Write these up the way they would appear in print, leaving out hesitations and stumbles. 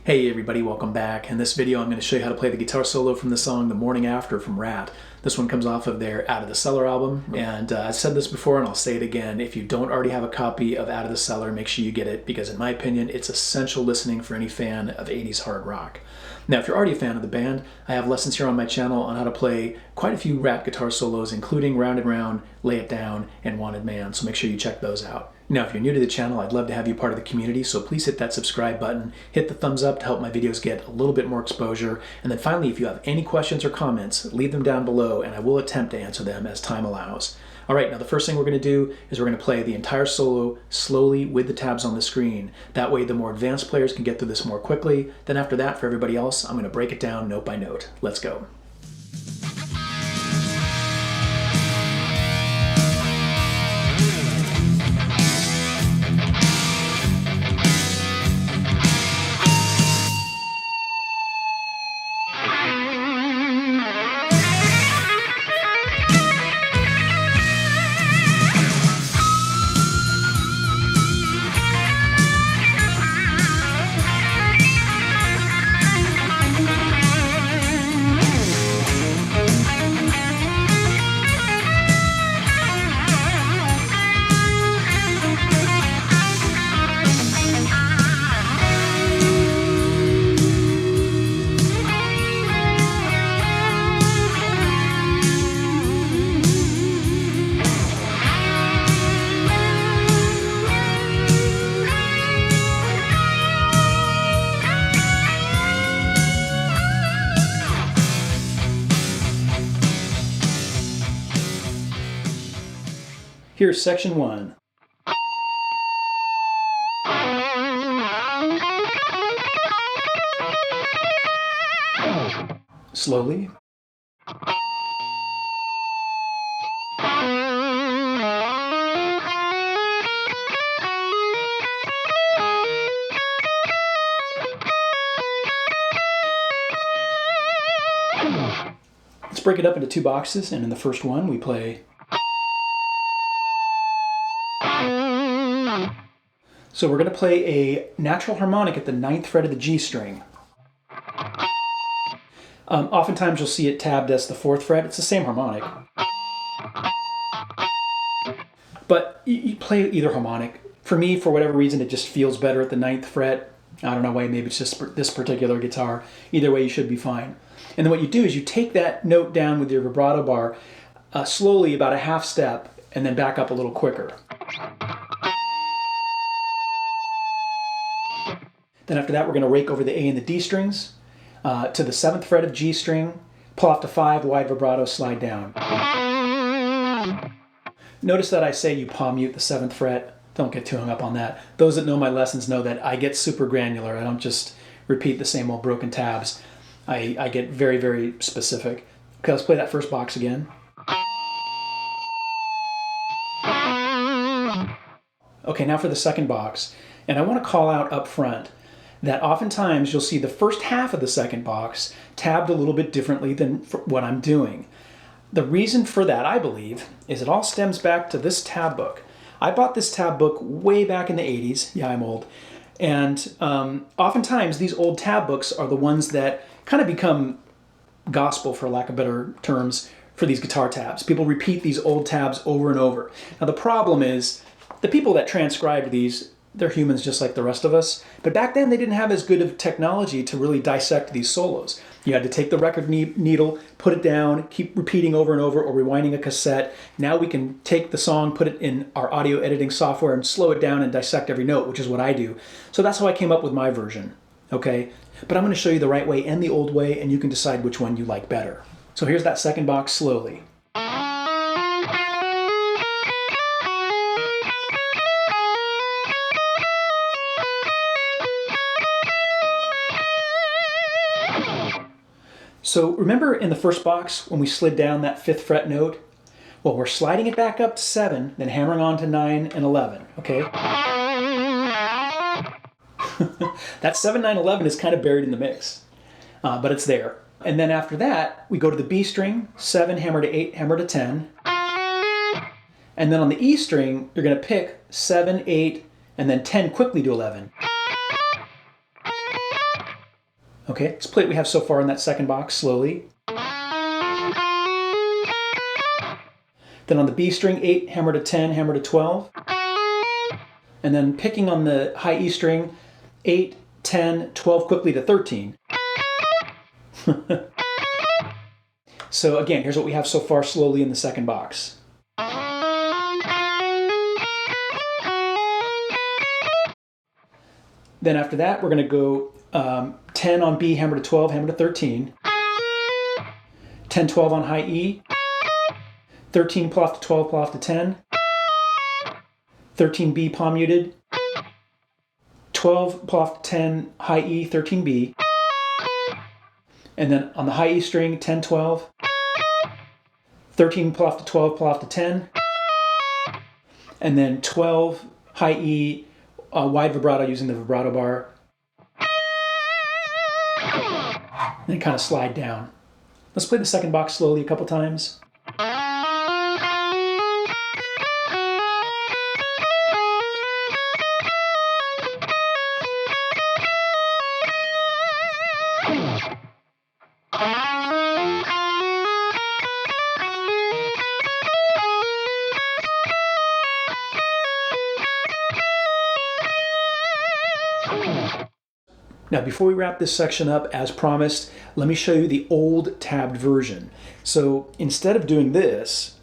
Hey everybody, welcome back. In this video I'm going to show you how to play the guitar solo from the song The Morning After from RATT. This one comes off of their Out of the Cellar album, and I've said this before and I'll say it again. If you don't already have a copy of Out of the Cellar, make sure you get it, because in my opinion it's essential listening for any fan of 80s hard rock. Now if you're already a fan of the band, I have lessons here on my channel on how to play quite a few RATT guitar solos, including Round and Round, Lay It Down, and Wanted Man, so make sure you check those out. Now, if you're new to the channel, I'd love to have you part of the community, so please hit that subscribe button, hit the thumbs up to help my videos get a little bit more exposure, and then finally, if you have any questions or comments, leave them down below and I will attempt to answer them as time allows. All right, now the first thing we're going to do is we're going to play the entire solo slowly with the tabs on the screen. That way the more advanced players can get through this more quickly. Then after that, for everybody else, I'm going to break it down note by note. Let's go. Here's section 1. Slowly. Let's break it up into two boxes, and in the first one we play. So we're going to play a natural harmonic at the 9th fret of the G string. Oftentimes you'll see it tabbed as the 4th fret. It's the same harmonic. But you play either harmonic. For me, for whatever reason, it just feels better at the 9th fret. I don't know why, maybe it's just this particular guitar. Either way, you should be fine. And then what you do is you take that note down with your vibrato bar slowly, about a half step, and then back up a little quicker. Then after that, we're going to rake over the A and the D strings to the 7th fret of G string, pull off to 5, wide vibrato, slide down. Notice that I say you palm mute the 7th fret. Don't get too hung up on that. Those that know my lessons know that I get super granular. I don't just repeat the same old broken tabs. I get very, very specific. Okay, let's play that first box again. Okay, now for the second box. And I want to call out up front that oftentimes you'll see the first half of the second box tabbed a little bit differently than what I'm doing. The reason for that, I believe, is it all stems back to this tab book. I bought this tab book way back in the 80s. Yeah, I'm old. And oftentimes these old tab books are the ones that kind of become gospel, for lack of better terms, for these guitar tabs. People repeat these old tabs over and over. Now the problem is, the people that transcribed these, they're humans just like the rest of us. But back then they didn't have as good of technology to really dissect these solos. You had to take the record needle, put it down, keep repeating over and over, or rewinding a cassette. Now we can take the song, put it in our audio editing software and slow it down and dissect every note, which is what I do. So that's how I came up with my version, okay? But I'm going to show you the right way and the old way, and you can decide which one you like better. So here's that second box slowly. So remember in the first box when we slid down that 5th fret note? Well, we're sliding it back up to 7, then hammering on to 9 and 11, okay? That 7, 9, 11 is kind of buried in the mix, but it's there. And then after that, we go to the B string, 7, hammer to 8, hammer to 10. And then on the E string, you're going to pick 7, 8, and then 10 quickly to 11. Okay, let's play what we have so far in that second box slowly. Then on the B string, 8, hammer to 10, hammer to 12. And then picking on the high E string, 8, 10, 12 quickly to 13. So again, here's what we have so far slowly in the second box. Then after that, we're going to go 10 on B, hammer to 12, hammer to 13. 10, 12 on high E. 13 pull off to 12, pull off to 10. 13B palm muted. 12 pull off to 10 high E, 13B. And then on the high E string, 10, 12. 13 pull off to 12, pull off to 10. And then 12 high E, wide vibrato using the vibrato bar. And then kind of slide down. Let's play the second box slowly a couple times. Now, before we wrap this section up, as promised, let me show you the old tabbed version. So instead of doing this,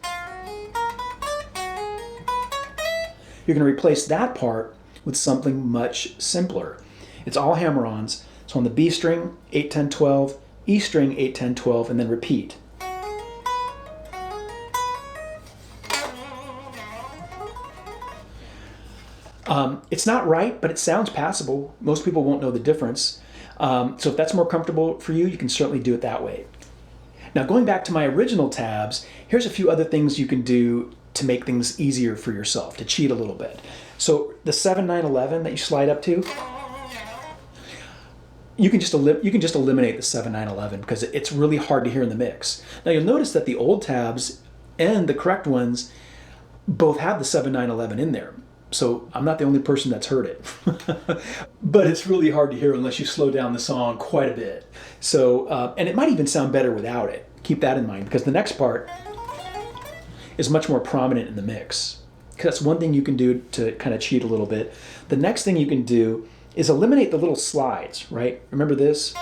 you're going to replace that part with something much simpler. It's all hammer-ons. So on the B string, 8, 10, 12, E string, 8, 10, 12, and then repeat. It's not right, but it sounds passable. Most people won't know the difference. So if that's more comfortable for you, you can certainly do it that way. Now, going back to my original tabs, here's a few other things you can do to make things easier for yourself, to cheat a little bit. So the 7, 9, 11 that you slide up to, you can just eliminate the 7, 9, 11 because it's really hard to hear in the mix. Now you'll notice that the old tabs and the correct ones both have the 7, 9, 11 in there. So I'm not the only person that's heard it. But it's really hard to hear unless you slow down the song quite a bit. So, and it might even sound better without it. Keep that in mind because the next part is much more prominent in the mix. That's one thing you can do to kind of cheat a little bit. The next thing you can do is eliminate the little slides, right? Remember this?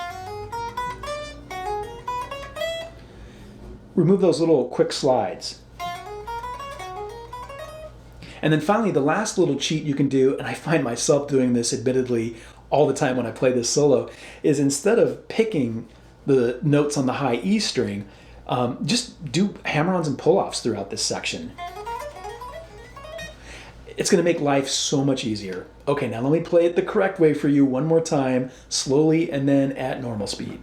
Remove those little quick slides. And then finally, the last little cheat you can do, and I find myself doing this admittedly all the time when I play this solo, is instead of picking the notes on the high E string, just do hammer-ons and pull-offs throughout this section. It's going to make life so much easier. Okay, now let me play it the correct way for you one more time, slowly and then at normal speed.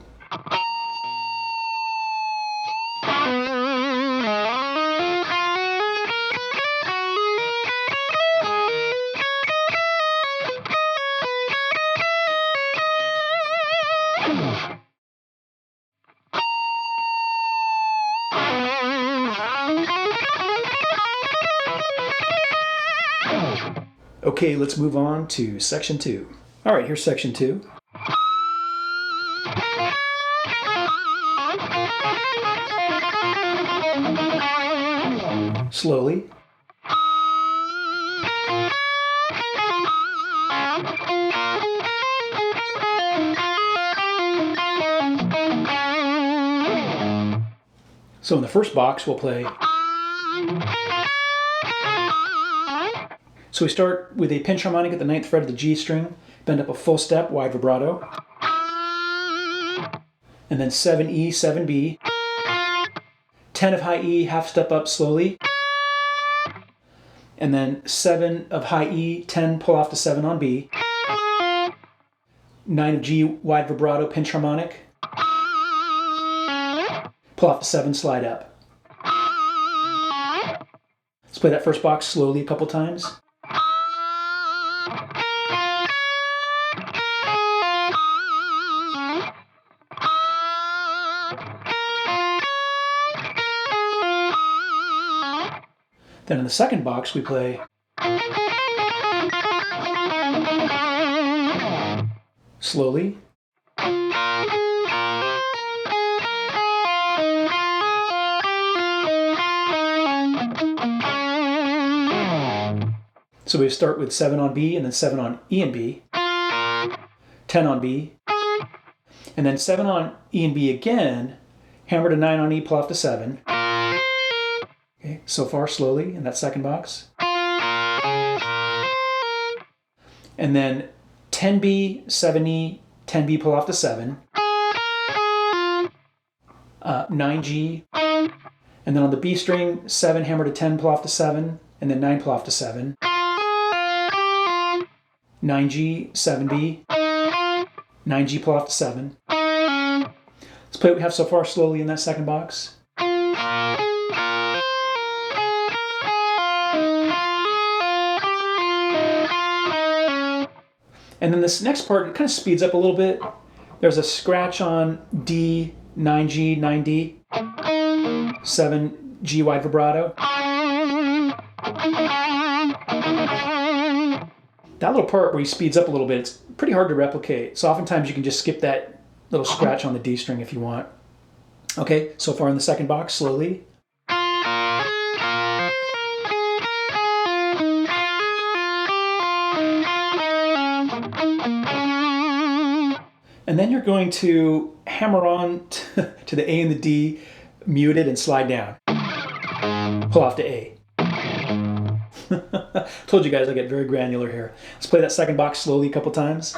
Okay, let's move on to section 2. All right, here's section 2. Slowly. So in the first box, we'll play. So we start with a pinch harmonic at the 9th fret of the G string, bend up a full step, wide vibrato, and then 7E, 7B, 10 of high E, half step up slowly, and then 7 of high E, 10, pull off to 7 on B, 9 of G, wide vibrato, pinch harmonic, pull off to 7, slide up. Let's play that first box slowly a couple times. Then in the second box, we play slowly. So we start with 7 on B and then 7 on E and B, 10 on B, and then 7 on E and B again, hammer to 9 on E, pull off to 7. Okay, so far slowly in that second box. And then 10B, 7E, 10B, pull off to 7. 9G, and then on the B string, 7, hammer to 10, pull off to 7, and then 9, pull off to 7. 9G, 7B, 9G, pull off to 7. Let's play what we have so far slowly in that second box. And then this next part, it kind of speeds up a little bit. There's a scratch on D, 9G, 9D, 7G wide vibrato. That little part where he speeds up a little bit, it's pretty hard to replicate. So oftentimes you can just skip that little scratch on the D string if you want. Okay, so far in the second box, slowly. And then you're going to hammer on to the A and the D, muted, and slide down. Pull off to A. Told you guys I get very granular here. Let's play that second box slowly a couple times.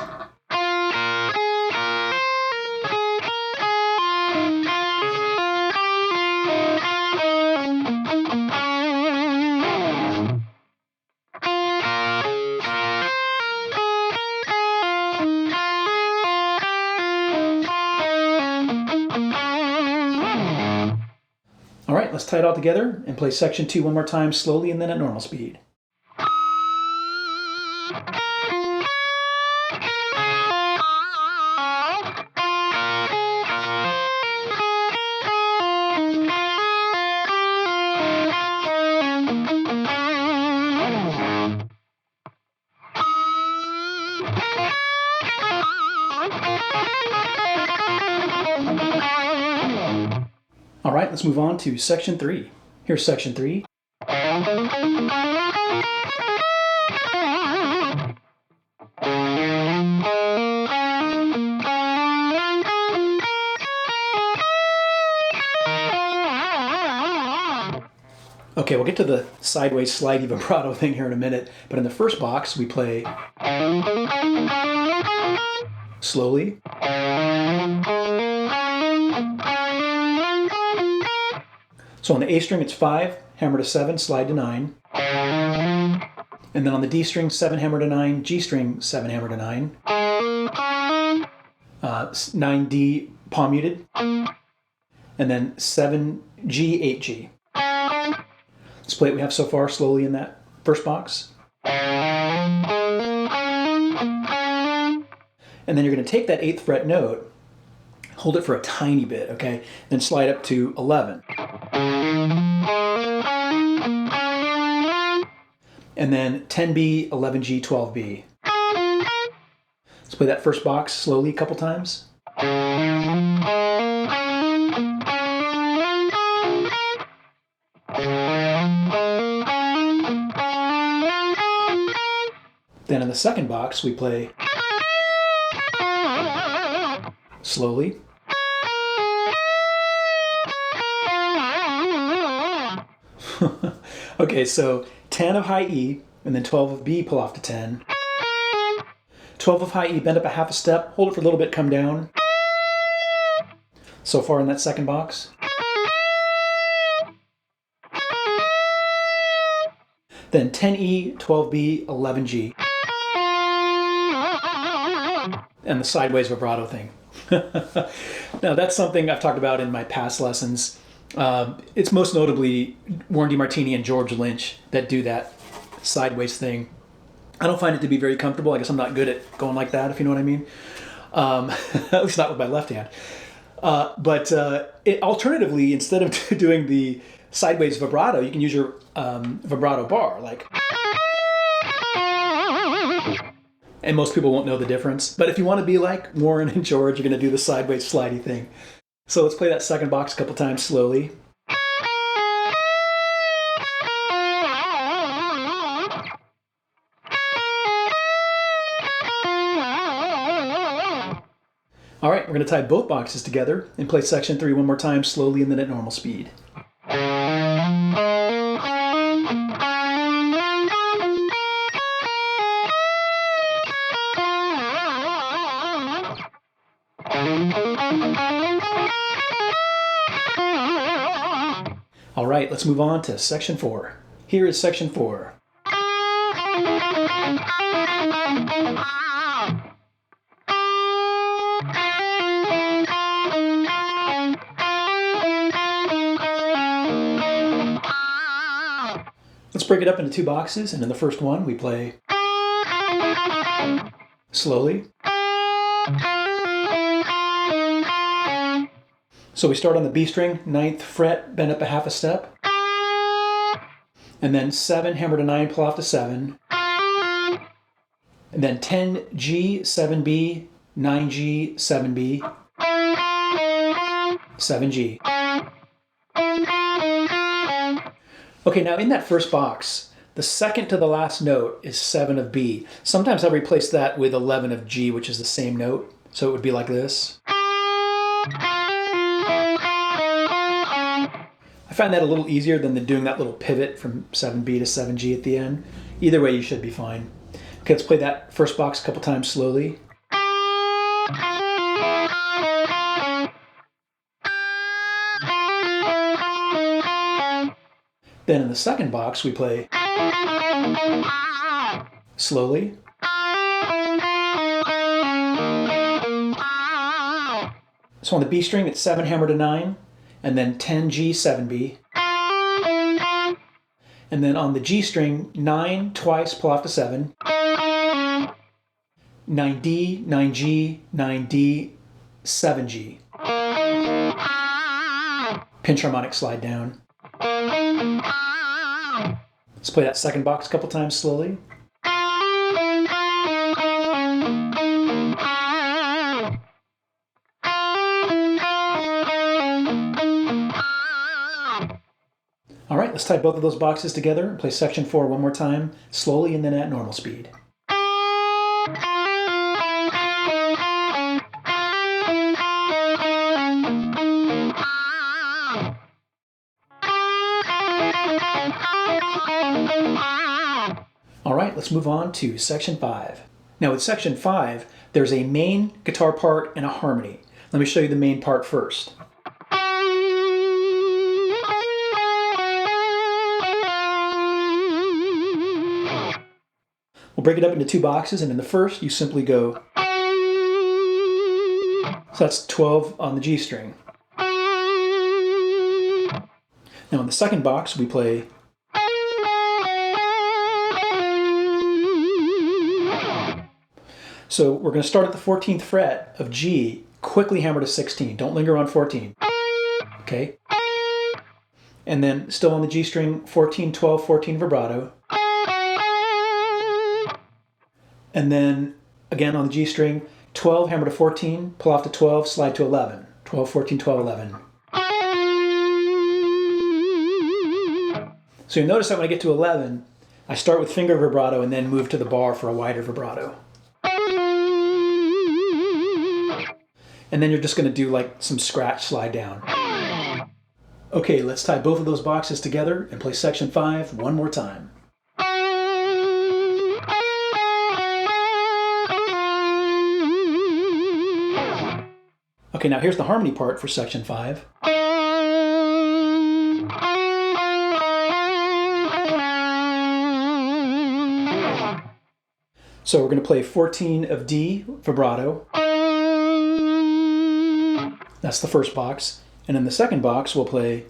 All right, let's tie it all together and play section 2 one more time slowly and then at normal speed. All right, let's move on to section 3. Here's section 3. Okay, we'll get to the sideways slidey vibrato thing here in a minute, but in the first box we play slowly. So on the A string it's 5, hammer to 7, slide to 9. And then on the D string, 7, hammer to 9, G string, 7, hammer to 9. 9D, palm muted. And then 7G, 8G. Let's play what we have so far slowly in that first box. And then you're going to take that 8th fret note, hold it for a tiny bit, okay? Then slide up to 11. And then 10B, 11G, 12B. Let's play that first box slowly a couple times. Then in the second box, we play slowly. Okay, so 10 of high E, and then 12 of B, pull off to 10. 12 of high E, bend up a half a step, hold it for a little bit, come down. So far in that second box. Then 10E, 12B, 11G. And the sideways vibrato thing. Now that's something I've talked about in my past lessons. It's most notably Warren DeMartini and George Lynch that do that sideways thing. I don't find it to be very comfortable. I guess I'm not good at going like that, if you know what I mean. At least not with my left hand. But alternatively, instead of doing the sideways vibrato, you can use your vibrato bar, like. And most people won't know the difference. But if you want to be like Warren and George, you're going to do the sideways slidey thing. So let's play that second box a couple times slowly. All right, we're going to tie both boxes together and play section 3 one more time, slowly and then at normal speed. All right, let's move on to section 4. Here is section 4. Let's break it up into 2 boxes, and in the first one we play slowly. So we start on the B string, 9th fret, bend up a half a step, and then 7, hammer to 9, pull off to 7, and then 10 G, 7B, 9 G, 7B, 7 G. Okay, now in that first box, the second to the last note is 7 of B. Sometimes I'll replace that with 11 of G, which is the same note. So it would be like this. I find that a little easier than doing that little pivot from 7B to 7G at the end. Either way, you should be fine. Okay, let's play that first box a couple times slowly. Then in the second box, we play slowly. So on the B string, it's 7, hammer to 9, and then 10 G, 7B. And then on the G string, 9 twice, pull off to 7. 9D, 9G, 9D, 7G. Pinch harmonic slide down. Let's play that second box a couple times slowly. All right, let's tie both of those boxes together and play section 4 one more time, slowly and then at normal speed. All right, let's move on to section 5. Now with section 5, there's a main guitar part and a harmony. Let me show you the main part first. We'll break it up into 2 boxes, and in the first, you simply go. So that's 12 on the G string. Now in the second box, we play. So we're going to start at the 14th fret of G, quickly hammer to 16. Don't linger on 14. Okay? And then still on the G string, 14, 12, 14 vibrato. And then again on the G string, 12, hammer to 14, pull off to 12, slide to 11. 12, 14, 12, 11. So you'll notice that when I get to 11, I start with finger vibrato and then move to the bar for a wider vibrato. And then you're just going to do like some scratch slide down. Okay, let's tie both of those boxes together and play section 5 one more time. Okay, now here's the harmony part for section 5. So we're going to play 14 of D vibrato. That's the first box. And in the second box, we'll play.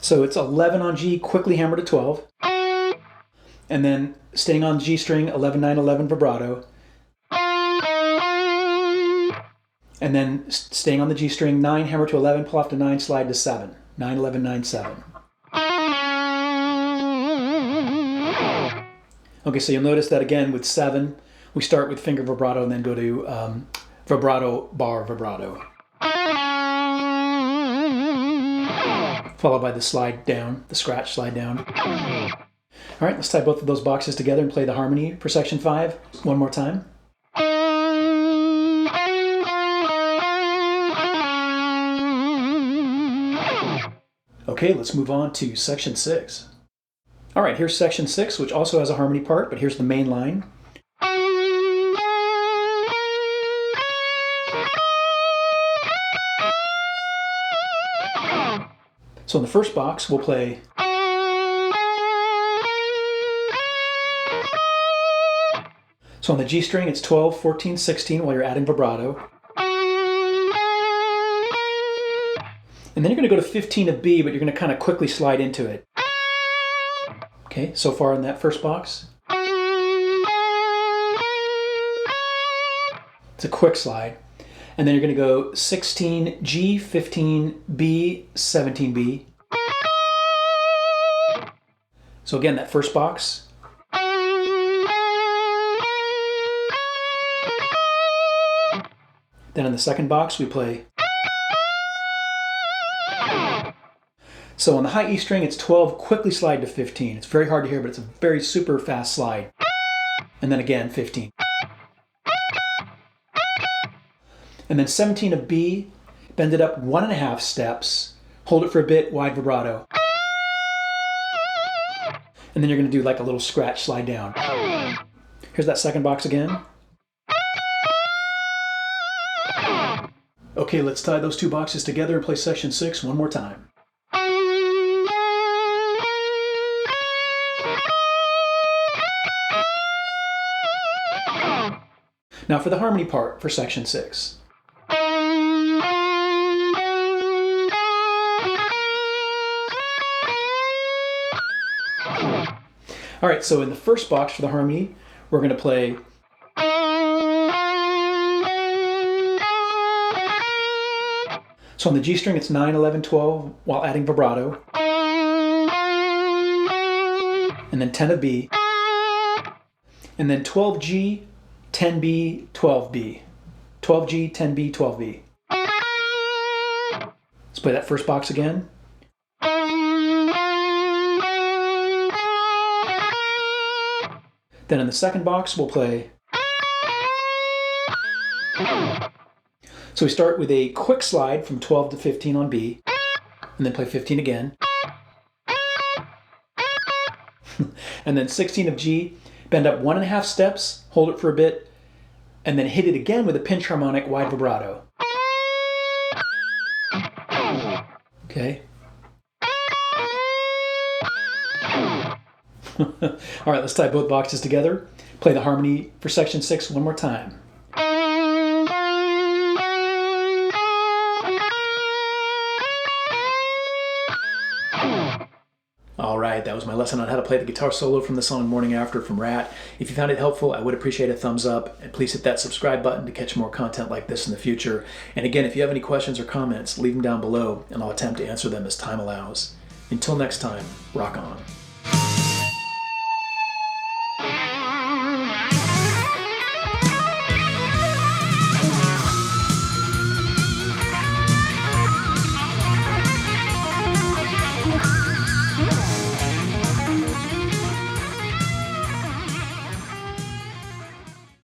So it's 11 on G, quickly hammer to 12. And then staying on G string, 11, 9, 11 vibrato. And then staying on the G string, 9, hammer to 11, pull off to 9, slide to 7. 9, 11, 9, 7. Okay, so you'll notice that again with 7, we start with finger vibrato and then go to vibrato, bar, vibrato. Followed by the slide down, the scratch slide down. All right, let's tie both of those boxes together and play the harmony for section 5 one more time. Okay, let's move on to section 6. All right, here's section 6, which also has a harmony part, but here's the main line. So in the first box, we'll play so on the G string, it's 12, 14, 16 while you're adding vibrato. And then you're going to go to 15 of B, but you're going to kind of quickly slide into it. Okay, so far in that first box. It's a quick slide. And then you're going to go 16 G, 15 B, 17 B. So again, that first box. Then in the second box, we play. So on the high E string, it's 12, quickly slide to 15. It's very hard to hear, but it's a very super fast slide. And then again, 15. And then 17 of B, bend it up 1.5 steps, hold it for a bit, wide vibrato. And then you're going to do like a little scratch slide down. Here's that second box again. Okay, let's tie those two boxes together and play section 6 one more time. Now for the harmony part for section 6. All right, so in the first box for the harmony, we're going to play so on the G string, it's 9, 11, 12 while adding vibrato. And then 10 of B. And then 12G, 10B, 12B. 12G, 10B, 12B. Let's play that first box again. Then in the second box, we'll play. So we start with a quick slide from 12 to 15 on B, and then play 15 again. And then 16 of G, bend up 1.5 steps, hold it for a bit, and then hit it again with a pinch harmonic wide vibrato. Okay. All right, let's tie both boxes together. Play the harmony for section 6 one more time. All right, that was my lesson on how to play the guitar solo from the song Morning After from RATT. If you found it helpful, I would appreciate a thumbs up, and please hit that subscribe button to catch more content like this in the future. And again, if you have any questions or comments, leave them down below, and I'll attempt to answer them as time allows. Until next time, rock on.